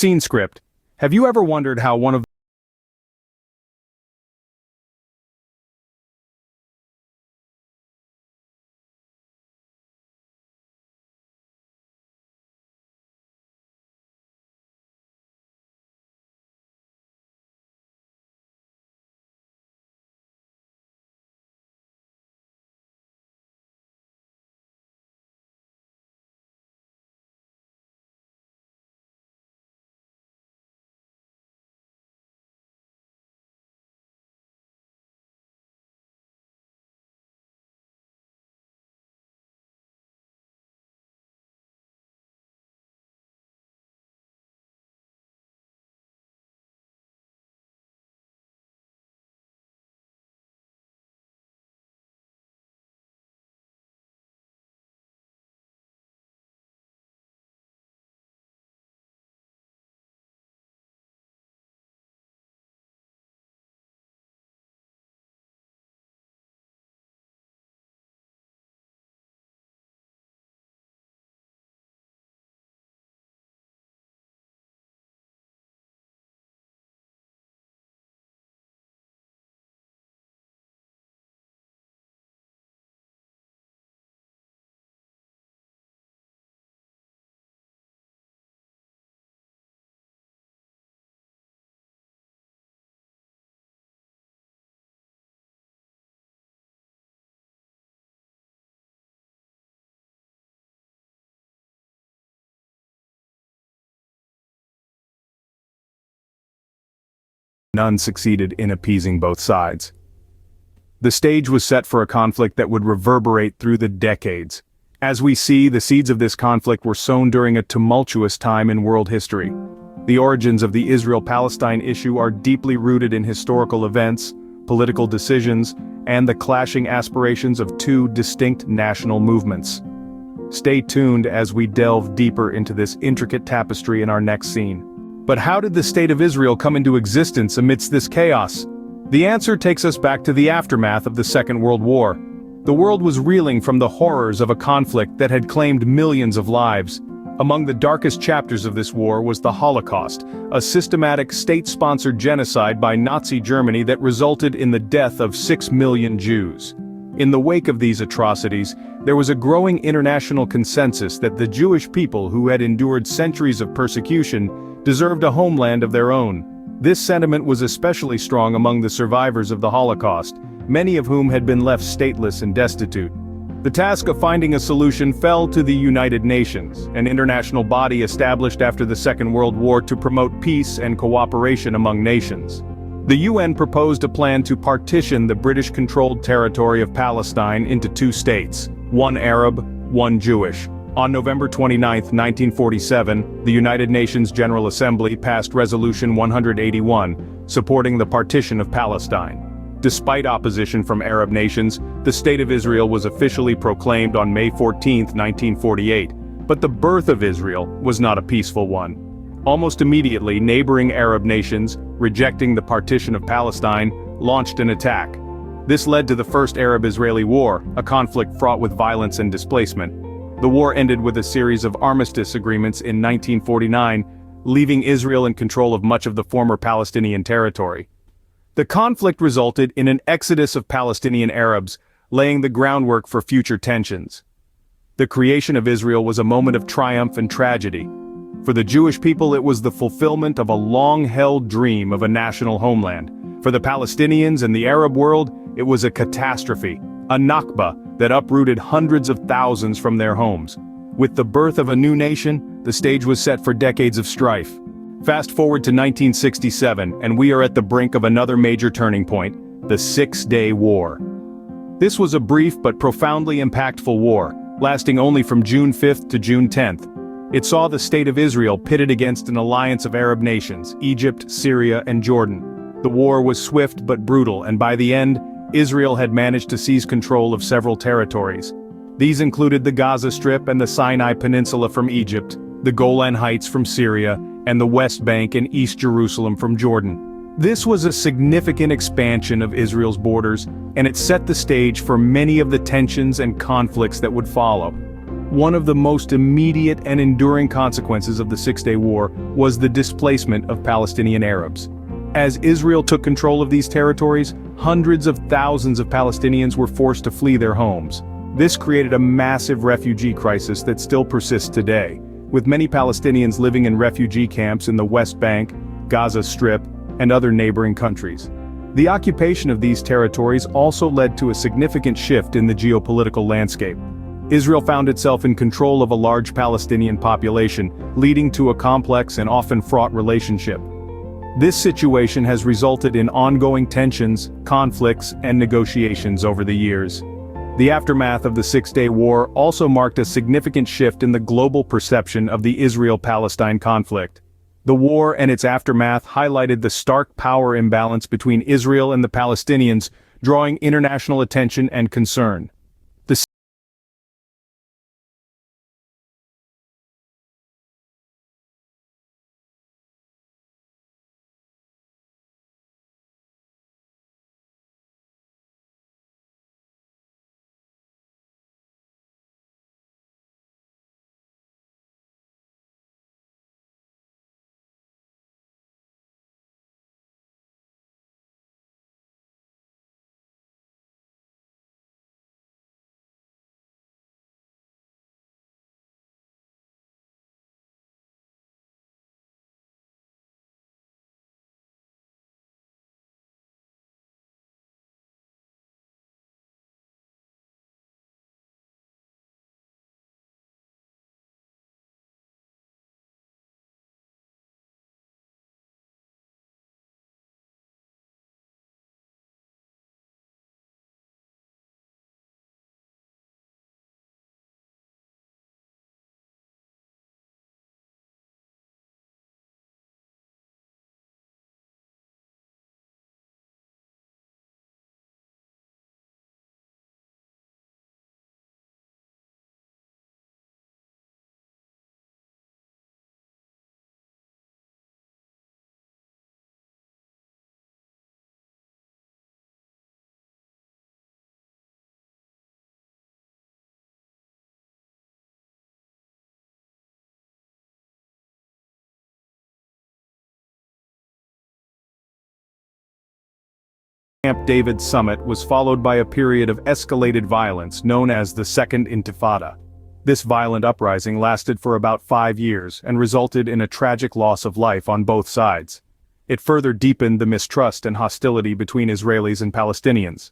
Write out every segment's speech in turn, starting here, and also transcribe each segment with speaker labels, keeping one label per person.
Speaker 1: Scene script. Have you ever wondered how one of none succeeded in appeasing both sides. The stage was set for a conflict that would reverberate through the decades. As we see, the seeds of this conflict were sown during a tumultuous time in world history. The origins of the Israel-Palestine issue are deeply rooted in historical events, political decisions, and the clashing aspirations of two distinct national movements. Stay tuned as we delve deeper into this intricate tapestry in our next scene. But how did the State of Israel come into existence amidst this chaos? The answer takes us back to the aftermath of the Second World War. The world was reeling from the horrors of a conflict that had claimed millions of lives. Among the darkest chapters of this war was the Holocaust, a systematic state-sponsored genocide by Nazi Germany that resulted in the death of 6 million Jews. In the wake of these atrocities, there was a growing international consensus that the Jewish people who had endured centuries of persecution deserved a homeland of their own. This sentiment was especially strong among the survivors of the Holocaust, many of whom had been left stateless and destitute. The task of finding a solution fell to the United Nations, an international body established after the Second World War to promote peace and cooperation among nations. The UN proposed a plan to partition the British-controlled territory of Palestine into two states, one Arab, one Jewish. On November 29, 1947, the United Nations General Assembly passed Resolution 181, supporting the partition of Palestine. Despite opposition from Arab nations, the State of Israel was officially proclaimed on May 14, 1948, but the birth of Israel was not a peaceful one. Almost immediately, neighboring Arab nations, rejecting the partition of Palestine, launched an attack. This led to the First Arab-Israeli War, a conflict fraught with violence and displacement. The war ended with a series of armistice agreements in 1949, leaving Israel in control of much of the former Palestinian territory. The conflict resulted in an exodus of Palestinian Arabs, laying the groundwork for future tensions. The creation of Israel was a moment of triumph and tragedy. For the Jewish people, it was the fulfillment of a long-held dream of a national homeland. For the Palestinians and the Arab world, it was a catastrophe, a Nakba, that uprooted hundreds of thousands from their homes. With the birth of a new nation, the stage was set for decades of strife. Fast forward to 1967, and we are at the brink of another major turning point, the Six-Day War. This was a brief but profoundly impactful war, lasting only from June 5th to June 10th. It saw the State of Israel pitted against an alliance of Arab nations, Egypt, Syria, and Jordan. The war was swift but brutal, and by the end, Israel had managed to seize control of several territories. These included the Gaza Strip and the Sinai Peninsula from Egypt, the Golan Heights from Syria, and the West Bank and East Jerusalem from Jordan. This was a significant expansion of Israel's borders, and it set the stage for many of the tensions and conflicts that would follow. One of the most immediate and enduring consequences of the Six-Day War was the displacement of Palestinian Arabs. As Israel took control of these territories, hundreds of thousands of Palestinians were forced to flee their homes. This created a massive refugee crisis that still persists today, with many Palestinians living in refugee camps in the West Bank, Gaza Strip, and other neighboring countries. The occupation of these territories also led to a significant shift in the geopolitical landscape. Israel found itself in control of a large Palestinian population, leading to a complex and often fraught relationship. This situation has resulted in ongoing tensions, conflicts, and negotiations over the years. The aftermath of the Six-Day War also marked a significant shift in the global perception of the Israel-Palestine conflict. The war and its aftermath highlighted the stark power imbalance between Israel and the Palestinians, drawing international attention and concern. The Camp David summit was followed by a period of escalated violence known as the Second Intifada. This violent uprising lasted for about 5 years and resulted in a tragic loss of life on both sides. It further deepened the mistrust and hostility between Israelis and Palestinians.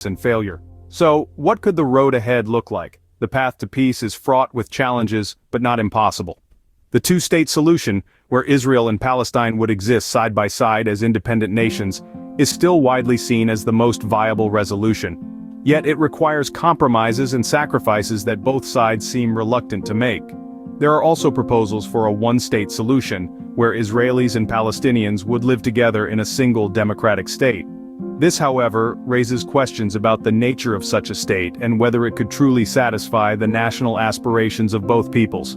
Speaker 1: And failure. So, what could the road ahead look like? The path to peace is fraught with challenges, but not impossible. The two-state solution, where Israel and Palestine would exist side by side as independent nations, is still widely seen as the most viable resolution. Yet it requires compromises and sacrifices that both sides seem reluctant to make. There are also proposals for a one-state solution, where Israelis and Palestinians would live together in a single democratic state. This, however, raises questions about the nature of such a state and whether it could truly satisfy the national aspirations of both peoples.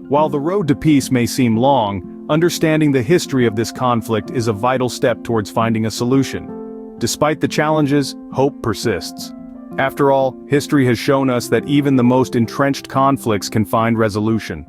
Speaker 1: While the road to peace may seem long, understanding the history of this conflict is a vital step towards finding a solution. Despite the challenges, hope persists. After all, history has shown us that even the most entrenched conflicts can find resolution.